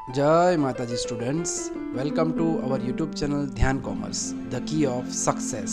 जय माता जी students, welcome to our YouTube channel Dhyan commerce, the key of success.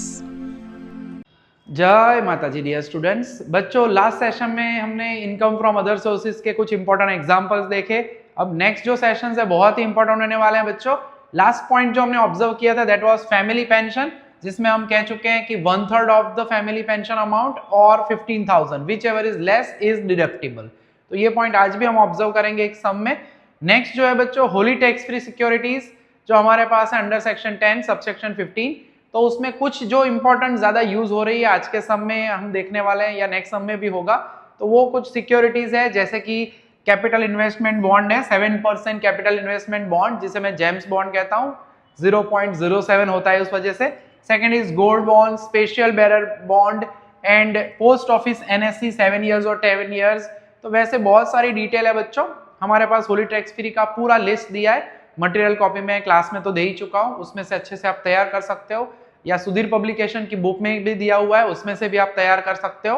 जय माता जी डियर स्टूडेंट्स। बच्चों, लास्ट सेशन में हमने इनकम फ्रॉम अदर सोर्सेज के कुछ इंपॉर्टेंट एग्जांपल्स देखे। अब नेक्स्ट जो सेशंस है बहुत ही इंपॉर्टेंट होने वाले हैं बच्चों। लास्ट पॉइंट जो हमने ऑब्जर्व किया था दैट वाज फैमिली पेंशन, जिसमें हम कह चुके हैं कि 1/3 of the family pension amount और 15,000 which ever is less is deductible. तो ये पॉइंट आज भी हम ऑब्जर्व करेंगे एक सम में। नेक्स्ट जो है बच्चों होली टैक्स फ्री सिक्योरिटीज जो हमारे पास है अंडर सेक्शन 10 सबसेक्शन 15, तो उसमें कुछ जो इंपॉर्टेंट ज्यादा यूज हो रही है आज के सम में हम देखने वाले हैं या नेक्स्ट सम में भी होगा। तो वो कुछ सिक्योरिटीज है जैसे कि कैपिटल इन्वेस्टमेंट बॉन्ड है 7% कैपिटल इन्वेस्टमेंट बॉन्ड, जिसे मैं जेम्स बॉन्ड कहता हूँ, 0.07 होता है उस वजह से। Second is gold bond, special bearer bond and post office NSC 7 years और 10 इयर्स। तो वैसे बहुत सारी डिटेल है बच्चों, हमारे पास होली टैक्स फ्री का पूरा लिस्ट दिया है। मटेरियल कॉपी में क्लास में तो दे ही चुका हूं, उसमें से अच्छे से आप तैयार कर सकते हो, या सुधीर पब्लिकेशन की बुक में भी दिया हुआ है, उसमें से भी आप तैयार कर सकते हो।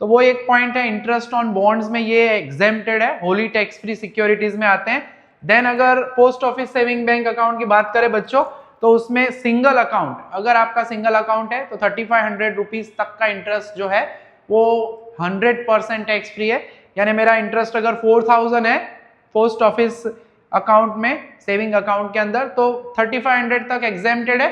तो वो एक पॉइंट है, इंटरेस्ट ऑन बॉन्ड्स में ये एग्जेम्प्टेड है, होली टैक्स फ्री सिक्योरिटीज में आते हैं। देन अगर post office saving bank account की बात करें बच्चों, तो उसमें सिंगल अकाउंट, अगर आपका सिंगल अकाउंट है तो 3500 रुपीज तक का इंटरेस्ट जो है वो 100% टैक्स फ्री है। यानी मेरा इंटरेस्ट अगर 4000 है पोस्ट ऑफिस अकाउंट में, सेविंग अकाउंट के अंदर, तो 3500 तक एग्जेम्प्टेड है।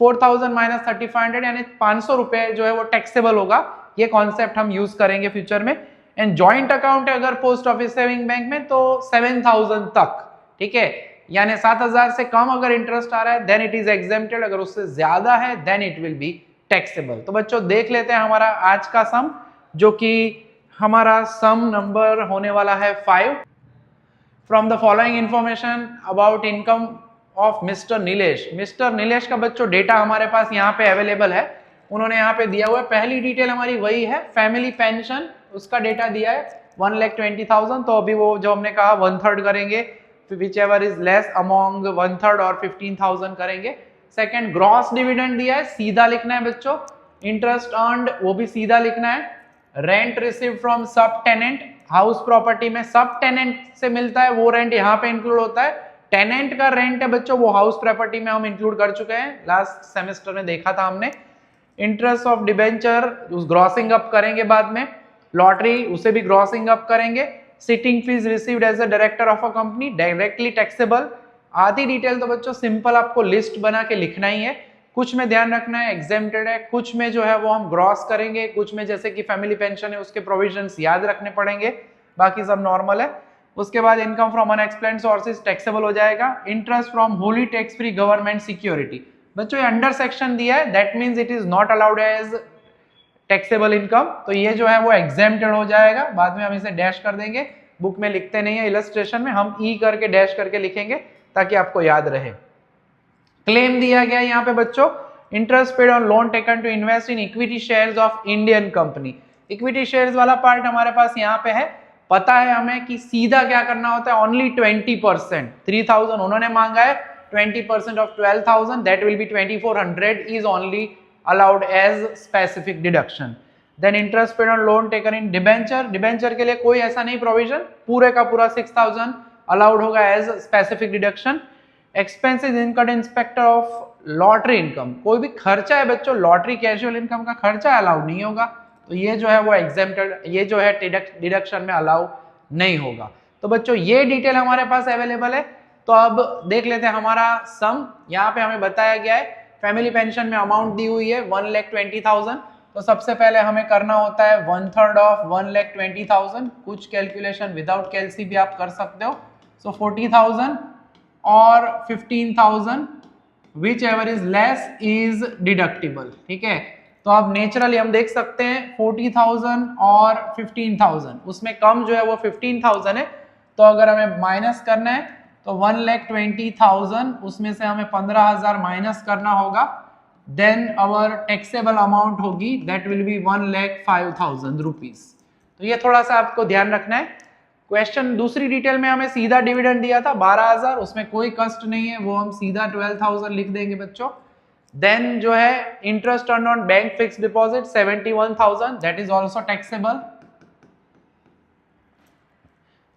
4000 माइनस 3500 यानी 500 रुपए जो है वो टैक्सेबल होगा। ये कॉन्सेप्ट हम यूज करेंगे फ्यूचर में। एंड जॉइंट अकाउंट है अगर पोस्ट ऑफिस सेविंग बैंक में तो 7000 तक, ठीक है, यानी 7000 से कम अगर इंटरेस्ट आ रहा है देन इट इज एग्जेम्प्टेड, अगर उससे ज्यादा है then it will be taxable. तो बच्चों देख लेते हैं हमारा आज का सम, जो कि हमारा सम नंबर होने वाला है 5। From the following information about income of mister Nilesh. Mister Nilesh का बच्चों डेटा हमारे पास यहाँ पे अवेलेबल है, उन्होंने यहाँ पे दिया हुआ है। पहली डिटेल हमारी वही है, फैमिली पेंशन, उसका डेटा दिया है 1,20,000। तो अभी वो जो हमने कहा 1/3 करेंगे, which ever is less among 1/3 और 15,000 करेंगे। सेकेंड ग्रॉस डिविडेंड दिया है, सीधा लिखना है बच्चों। इंटरेस्ट अर्न्ड वो भी सीधा लिखना है। Rent receive from sub tenant, house property में सब टेनेंट से मिलता है वो रेंट यहाँ पे इंक्लूड होता है। टेनेंट का रेंट है बच्चों वो हाउस प्रॉपर्टी में हम इंक्लूड कर चुके हैं, लास्ट सेमेस्टर में देखा था हमने। इंटरेस्ट ऑफ डिबेंचर उस ग्रॉसिंग अप करेंगे बाद में। लॉटरी उसे भी ग्रॉसिंग अप करेंगे। Sitting fees received as a director of a company directly taxable. आधी डिटेल तो बच्चों सिंपल आपको लिस्ट बना के लिखना ही है। कुछ में ध्यान रखना है एग्जेम्प्टेड है, कुछ में जो है वो हम ग्रॉस करेंगे, कुछ में जैसे कि फैमिली पेंशन है उसके प्रोविजंस याद रखने पड़ेंगे, बाकी सब नॉर्मल है। उसके बाद income from unexplained sources taxable हो जाएगा। Interest from wholly tax free government security, बच्चों ये अंडर सेक्शन दिया है, that means it is not allowed as taxable income, तो ये जो है वो एग्जेम्प्टेड हो जाएगा। बाद में हम इसे डैश कर देंगे, बुक में लिखते नहीं है, इलस्ट्रेशन में हम ई करके डैश करके लिखेंगे ताकि आपको याद रहे। क्लेम दिया गया यहाँ पे बच्चों, interest paid on loan taken to invest in equity shares of Indian company. Equity shares वाला पार्ट हमारे पास यहाँ पे है। पता है हमें कि सीधा क्या करना होता है, ओनली 20%, 3000 उन्होंने मांगा है, 20% of 12,000 that will be 2400 is only allowed as specific deduction. Then interest paid on loan taken in debenture, debenture के लिए कोई ऐसा नहीं प्रोविजन, पूरे का पूरा 6000 अलाउड होगा as specific deduction. Expenses income inspector of lottery income, कोई भी खर्चा है बच्चों लॉटरी कैजुअल इनकम का खर्चा अलाउ नहीं होगा, तो ये जो है वो एग्जेम्प्टेड, ये जो है डिडक्शन में अलाउ नहीं होगा। तो बच्चों ये डिटेल हमारे पास अवेलेबल है। तो अब देख लेते हैं हमारा सम। यहाँ पे हमें बताया गया है फैमिली पेंशन में अमाउंट दी हुई है 1,20,000। तो सबसे पहले हमें करना होता है 1/3 ऑफ 1,20,000। कुछ कैलकुलेशन विदाउट कैलसी भी आप कर सकते हो। सो 40,000 और 15,000 which ever is less is deductible, ठीक है। तो अब नेचुरली हम देख सकते हैं 40,000 और 15,000, उसमें कम जो है वो 15,000 है। तो अगर हमें माइनस करना है तो 1,20,000 उसमें से हमें 15,000 माइनस करना होगा, देन अवर टैक्सेबल अमाउंट होगी दैट विल बी 1,05,000 रुपीज। तो ये थोड़ा सा आपको ध्यान रखना है। क्वेश्चन दूसरी डिटेल में हमें सीधा डिविडेंड दिया था 12,000, उसमें कोई कष्ट नहीं है, वो हम सीधा 12,000 लिख देंगे बच्चों। देन जो है interest earn on bank fix deposit 71,000 that is also taxable.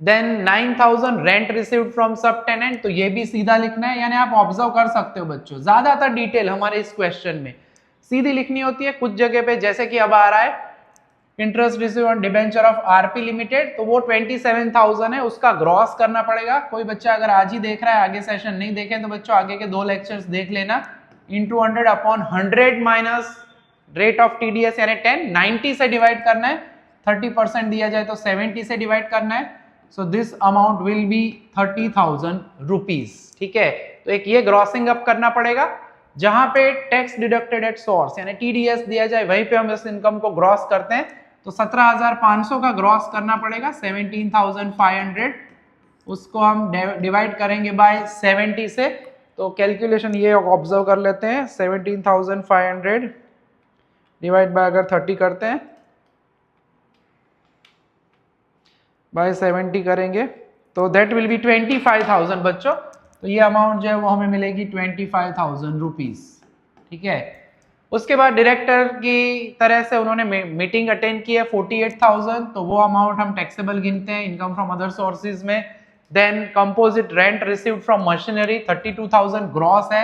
Then 9000 rent received from sub tenant, तो ये भी सीधा लिखना है। यानी आप ऑब्जर्व कर सकते हो बच्चों, ज्यादातर डिटेल हमारे इस क्वेश्चन में सीधी लिखनी होती है। कुछ जगह पे जैसे कि अब आ रहा है interest receive on debenture of RP limited, तो वो 27,000 है, उसका ग्रॉस करना पड़ेगा। कोई बच्चा अगर आज ही देख रहा है, आगे सेशन नहीं देखे तो बच्चों आगे के 2 लेक्चर्स देख लेना। Into 100 upon 100 minus rate of TDS यानी 10, 90 से डिवाइड करना है, 30% दिया जाए तो 70 से डिवाइड करना है। So this amount will be 30,000 rupees. ठीक है, तो एक ये ग्रॉसिंग अप करना पड़ेगा। जहां पे टैक्स डिडक्टेड एट सोर्स यानी टीडीएस दिया जाए वहीं पे हम इस इनकम को ग्रॉस करते हैं, तो 17,500 का ग्रॉस करना पड़ेगा। 17,500 उसको हम डिवाइड करेंगे बाय 70 से, तो कैलकुलेशन ये ऑब्जर्व कर लेते हैं। 17,500 डिवाइड बाय अगर 30 करते हैं बाय 70 करेंगे तो दैट विल बी 25,000 बच्चों। तो ये अमाउंट जो है वो हमें मिलेगी 25,000 रुपीज। ठीक है, उसके बाद डायरेक्टर की तरह से उन्होंने मीटिंग अटेंड की है 48,000, तो वो अमाउंट हम टैक्सेबल गिनते हैं इनकम फ्रॉम अदर सोर्सेज में। Then composite rent received from machinery 32,000 gross है,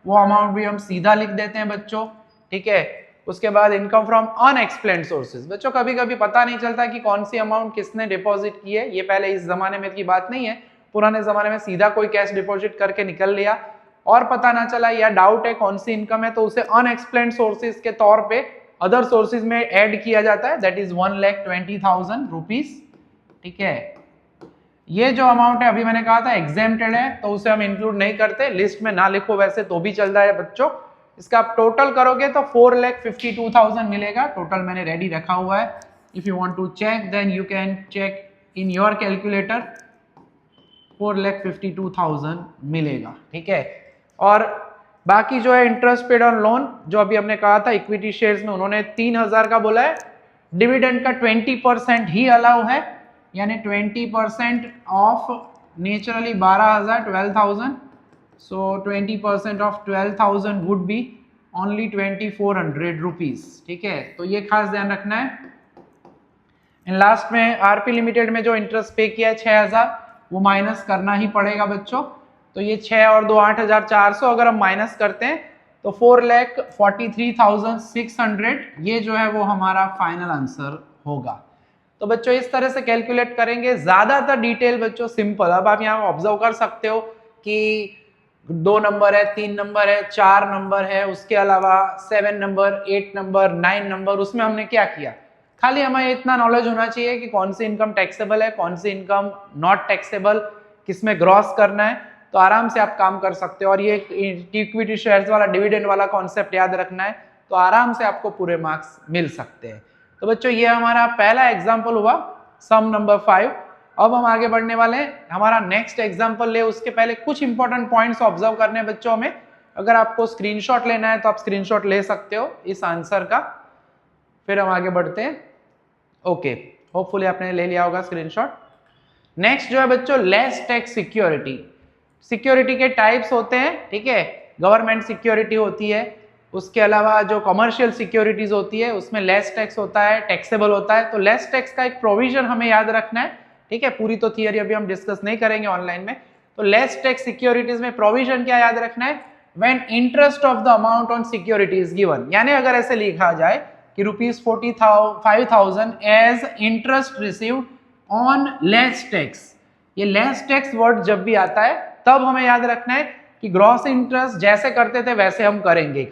वो अमाउंट भी हम सीधा लिख देते हैं बच्चों। ठीक है, उसके बाद इनकम फ्रॉम अनएक्सप्लेन्ड सोर्सेज। बच्चों कभी कभी पता नहीं चलता कि कौन सी अमाउंट किसने डिपॉजिट की है, ये पहले इस जमाने में की बात नहीं है, पुराने जमाने में सीधा कोई कैश डिपॉजिट करके निकल लिया और पता ना चला या डाउट है कौन सी इनकम है, तो उसे अनएक्सप्लेन्ड सोर्सेज के तौर पे अदर सोर्सेज में ऐड किया जाता है, दैट इज 1,20,000 रुपीज। ठीक है, ये जो अमाउंट है अभी मैंने कहा था एग्जेम्प्टेड है, तो उसे हम इंक्लूड नहीं करते, लिस्ट में ना लिखो वैसे तो भी चलता है बच्चों। इसका आप टोटल करोगे तो 4,52,000 मिलेगा, टोटल मैंने रेडी रखा हुआ है। If you want to check then you can check in your calculator, 4,52,000 मिलेगा। ठीक है, और बाकी जो है इंटरेस्ट पेड ऑन लोन, जो अभी हमने कहा था इक्विटी शेयर्स में उन्होंने 3,000 का बोला है। डिविडेंड का 20% ही अलाउ है, यानी 20% of naturally 12,000 12,000, so 20% of 12,000 would be only 2,400 rupees। ठीक है, तो ये खास ध्यान रखना है। इन लास्ट में आरपी लिमिटेड में जो इंटरेस्ट पे किया है 6,000, वो माइनस करना ही पड़ेगा बच्चों। तो ये 6 और 2 8,400 अगर हम माइनस करते हैं तो 4,43,600 ये जो है वो हमारा फाइनल आंसर होगा। तो बच्चों इस तरह से कैलकुलेट करेंगे, ज्यादातर डिटेल बच्चों सिंपल। अब आप यहाँ ऑब्जर्व कर सकते हो कि 2 नंबर है, 3 नंबर है, 4 नंबर है, उसके अलावा 7 नंबर, 8 नंबर, 9 नंबर, उसमें हमने क्या किया, खाली हमें इतना नॉलेज होना चाहिए कि कौन सी इनकम टैक्सेबल है, कौन सी इनकम नॉट टैक्सेबल, किसमें ग्रॉस करना है, तो आराम से आप काम कर सकते हो। और ये इक्विटी शेयर्स वाला डिविडेंड वाला कॉन्सेप्ट याद रखना है, तो आराम से आपको पूरे मार्क्स मिल सकते हैं। तो बच्चों ये हमारा पहला एग्जाम्पल हुआ, सम नंबर 5। अब हम आगे बढ़ने वाले हैं, हमारा नेक्स्ट एग्जाम्पल ले उसके पहले कुछ इंपॉर्टेंट पॉइंट्स ऑब्जर्व करने हैं बच्चों में। अगर आपको स्क्रीनशॉट लेना है तो आप स्क्रीनशॉट ले सकते हो इस आंसर का, फिर हम आगे बढ़ते हैं। ओके, होपफुली आपने ले लिया होगा स्क्रीनशॉट। नेक्स्ट जो है बच्चों लेस टैक्स सिक्योरिटी। सिक्योरिटी के टाइप्स होते हैं, ठीक है, गवर्नमेंट सिक्योरिटी होती है, उसके अलावा जो कमर्शियल सिक्योरिटीज होती है उसमें लेस टैक्स होता है, टैक्सेबल होता है। तो लेस टैक्स का एक प्रोविजन हमें याद रखना है, ठीक है, पूरी तो थियरी अभी हम डिस्कस नहीं करेंगे ऑनलाइन में। तो लेस टैक्स सिक्योरिटीज में प्रोविजन क्या याद रखना है, when interest of the amount on security is given, यानी अगर ऐसे लिखा जाए कि ₹45,000 as interest received on less tax, ये लेस टैक्स वर्ड जब भी आता है तब हमें याद रखना है कि ग्रॉस इंटरेस्ट जैसे करते थे वैसे हम करेंगे।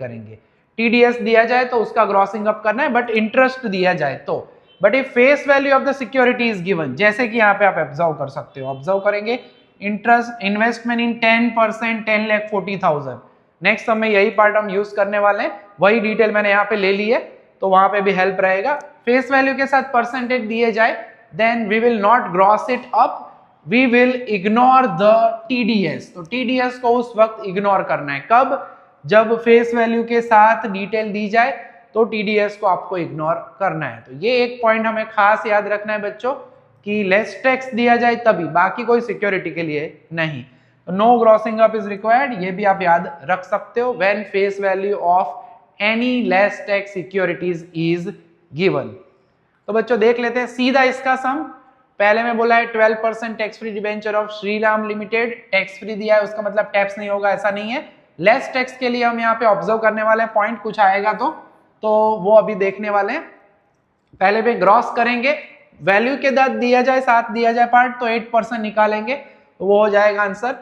टीडीएस दिया जाए तो उसका ग्रॉसिंग अप करना है, बट इंटरेस्ट दिया जाए तो, but if face value of the security is given, जैसे कि यहाँ पे आप ऑब्जर्व कर सकते हो, ऑब्जर्व करेंगे इंटरेस्ट इन्वेस्टमेंट इन 10%, 10,40,000। नेक्स्ट समय यही पार्ट हम यूज करने वाले हैं, वही डिटेल मैंने यहाँ पे ले ली है, तो वहां पे भी हेल्प रहेगा। फेस वैल्यू के साथ परसेंटेज दिए जाए then we will not gross it up, we will ignore the TDS. तो टीडीएस को उस वक्त इग्नोर करना है, कब, जब फेस वैल्यू के साथ डिटेल दी जाए तो टीडीएस को आपको इग्नोर करना है। तो ये एक पॉइंट हमें खास याद रखना है बच्चों कि लेस टैक्स दिया जाए तभी, बाकी कोई सिक्योरिटी के लिए नहीं। No grossing up is required, ये भी आप याद रख सकते हो, when face value of any less tax securities is given. तो बच्चों देख लेते हैं सीधा इसका सम। पहले में बोला है 12% tax free debenture of Shriram limited, tax free दिया है उसका मतलब टैक्स नहीं होगा, ऐसा नहीं है। लेस टैक्स के लिए हम यहाँ पे ऑब्जर्व करने वाले हैं, पॉइंट कुछ आएगा तो वो अभी देखने वाले हैं। पहले पे ग्रॉस करेंगे, वैल्यू के साथ दिया जाए, साथ दिया जाए पार्ट, तो 8% निकालेंगे तो वो हो जाएगा आंसर।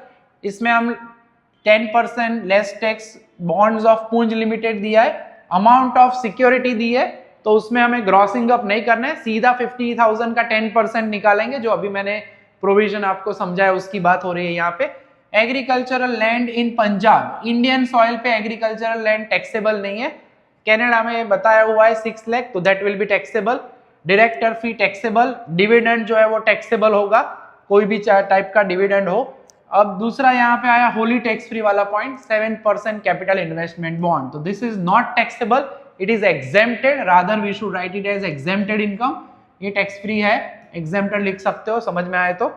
इसमें हम 10% लेस टैक्स बॉन्ड्स ऑफ पुंज लिमिटेड दिया है, अमाउंट ऑफ सिक्योरिटी दी है, तो उसमें हमें ग्रॉसिंग अप नहीं करना है, सीधा 50,000 का 10% निकालेंगे, जो अभी मैंने प्रोविजन आपको समझाया उसकी बात हो रही है यहाँ पे। Agricultural land in Punjab, Indian soil पे एग्रीकल्चरल लैंड टैक्सेबल नहीं है, कनाडा में बताया हुआ है 6 लाख, तो that will be taxable. Director fee taxable, dividend जो है वो टैक्सेबल होगा, कोई भी टाइप का डिविडेंड हो। अब दूसरा यहाँ पे आया होली टैक्स फ्री वाला पॉइंट, 7% कैपिटल इन्वेस्टमेंट बॉन्ड, तो this is not taxable, it is exempted, rather we should write it as exempted income, ये टैक्स फ्री है, एग्जेम्प्टेड लिख सकते हो समझ में आए तो।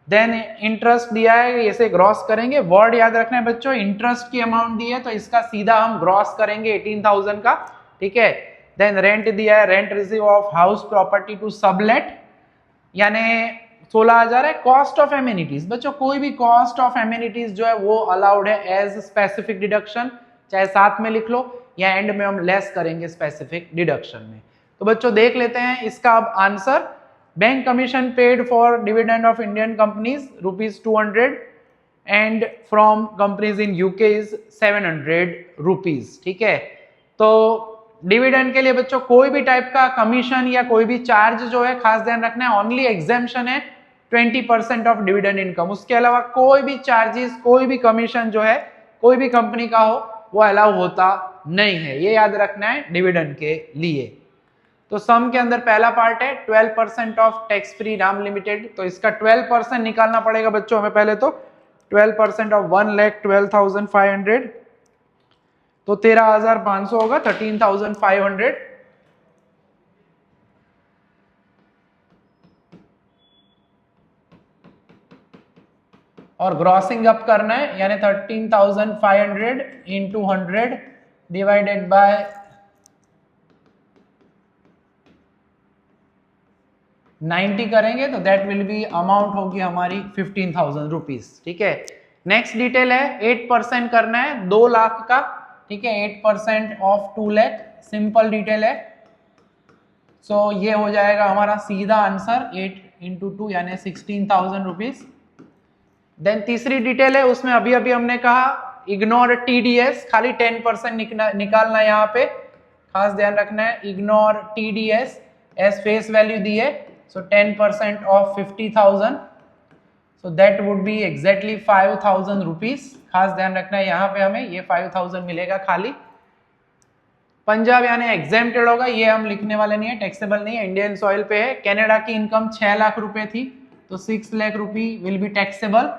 देन इंटरेस्ट दिया है, इसे ग्रॉस करेंगे, वर्ड याद रखना है बच्चों, इंटरेस्ट की अमाउंट दी है तो इसका सीधा हम ग्रॉस करेंगे 18,000 का, ठीक है। देन रेंट दिया है, rent receive of house property to sublet, यानी 16,000 है। कॉस्ट ऑफ एमिनिटीज, बच्चों कोई भी कॉस्ट ऑफ एमिनिटीज जो है वो अलाउड है एज स्पेसिफिक डिडक्शन, चाहे साथ में लिख लो या एंड में हम लेस करेंगे स्पेसिफिक डिडक्शन में। तो बच्चों देख लेते हैं इसका अब answer. Bank commission paid for dividend of Indian companies ₹200 and from companies in UK is ₹700, ठीक है। तो डिविडेंड के लिए बच्चों कोई भी टाइप का कमीशन या कोई भी चार्ज जो है खास ध्यान रखना है, ओनली एग्जेम्पशन है 20% ऑफ डिविडेंड इनकम, उसके अलावा कोई भी चार्जेस, कोई भी कमीशन जो है कोई भी कंपनी का हो वो अलाउ होता नहीं है, ये याद रखना है डिविडेंड के लिए। तो सम के अंदर पहला पार्ट है 12% of tax free Ram limited, तो इसका 12% निकालना पड़ेगा बच्चों हमें पहले, तो 12% ऑफ 1,12,500, तो 13,500 होगा, 13,500। और ग्रॉसिंग अप करना है, यानी 13,500 इंटू 100 डिवाइडेड बाय 90 करेंगे तो दैट विल बी अमाउंट होगी हमारी 15,000 रुपीज, ठीक है। नेक्स्ट डिटेल है 8% करना है 2 लाख का, ठीक है, 8% ऑफ 2 लाख, सिंपल डिटेल है। सो ये हो जाएगा हमारा सीधा आंसर 8 इंटू 2 यानी 16,000 रुपीज। देन तीसरी डिटेल है, उसमें अभी अभी हमने कहा इग्नोर टीडीएस, खाली 10% निकालना, यहाँ पे खास ध्यान रखना है, ignore TDS as face value दी है, so 10% of 50,000, so that would be exactly 5,000 rupees, खास ध्यान रखना है यहाँ पे हमें ये 5,000 मिलेगा खाली। पंजाब यानी एग्जेम्प्टेड होगा, ये हम लिखने वाले नहीं है, टैक्सेबल नहीं है, इंडियन सॉइल पे है। कनाडा की इनकम 6 लाख रुपए थी तो 6 lakh rupee will be taxable.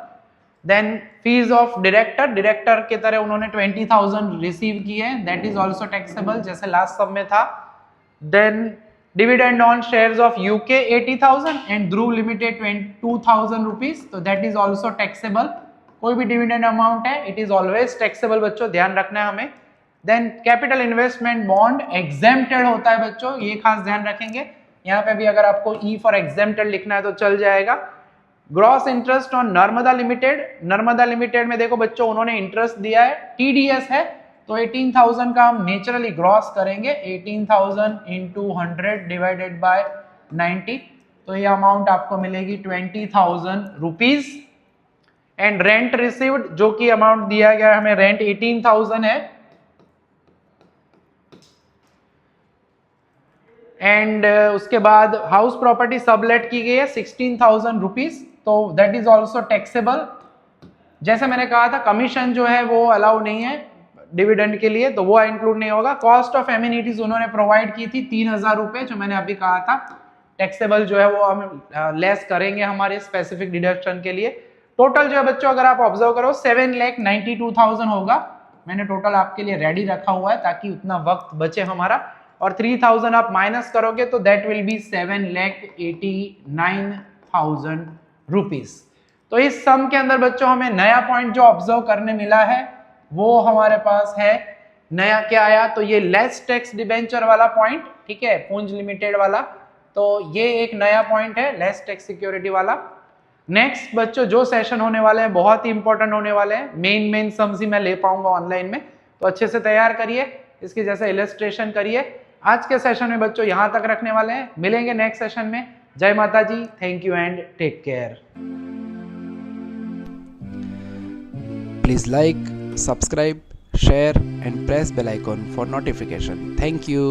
Then fees of director के तरह उन्होंने 20,000 रिसीव की है, दैट इज ऑल्सो टैक्सेबल जैसे लास्ट सब में था। Then dividend on shares of UK 80,000 and Dhruv limited 22,000 rupees, तो दैट इज ऑल्सो टैक्सेबल। कोई भी डिविडेंड अमाउंट है इट इज ऑलवेज टैक्सेबल बच्चों, ध्यान रखना है हमें। Then capital investment bond exempted होता है बच्चों, ये खास ध्यान रखेंगे, यहाँ पे भी अगर आपको ई फॉर एग्जेम्प्टेड लिखना है तो चल जाएगा। Gross interest on Narmada limited, Narmada limited में देखो बच्चों उन्होंने इंटरेस्ट दिया है, टीडीएस है, तो 18,000 का हम नेचुरली ग्रॉस करेंगे, 18,000 इंटू 100 डिवाइडेड बाय 90, तो ये अमाउंट आपको मिलेगी 20,000 रुपीज। एंड रेंट रिसीव्ड जो कि अमाउंट दिया गया हमें, रेंट 18,000 है, एंड उसके बाद हाउस प्रॉपर्टी सबलेट की गई है 16,000 रुपीज, तो दैट इज ऑल्सो टैक्सेबल। जैसे मैंने कहा था कमीशन जो है वो अलाउ नहीं है डिविडेंड के लिए, तो वो इंक्लूड नहीं होगा। कॉस्ट ऑफ एमिनिटीज उन्होंने प्रोवाइड की थी 3,000 रुपए, जो मैंने अभी कहा था टैक्सेबल जो है वो हम लेस करेंगे हमारे स्पेसिफिक डिडक्शन के लिए। टोटल जो है बच्चों अगर आप ऑब्जर्व करो 7,92,000 होगा, मैंने टोटल आपके लिए रेडी रखा हुआ है ताकि उतना वक्त बचे हमारा, और 3,000 आप माइनस करोगे तो दैट विल बी 7,89,000 रुपीज। तो इस सम के अंदर बच्चों हमें नया पॉइंट जो ऑब्जर्व करने मिला है वो हमारे पास है, नया क्या आया, तो ये लेस टैक्स डिबेंचर वाला पॉइंट, ठीक है, पुंज लिमिटेड वाला, तो ये एक नया पॉइंट है लेस टैक्स सिक्योरिटी वाला। नेक्स्ट बच्चों जो सेशन होने वाले हैं बहुत ही इंपॉर्टेंट होने वाले हैं, मेन सम्स ही मैं ले पाऊंगा ऑनलाइन में, तो अच्छे से तैयार करिए, इसकी जैसे इलस्ट्रेशन करिए। आज के सेशन में बच्चों यहाँ तक रखने वाले हैं, मिलेंगे नेक्स्ट सेशन में। जय माता जी, thank you and take care. Please like, subscribe, share and press bell icon for notification. Thank you.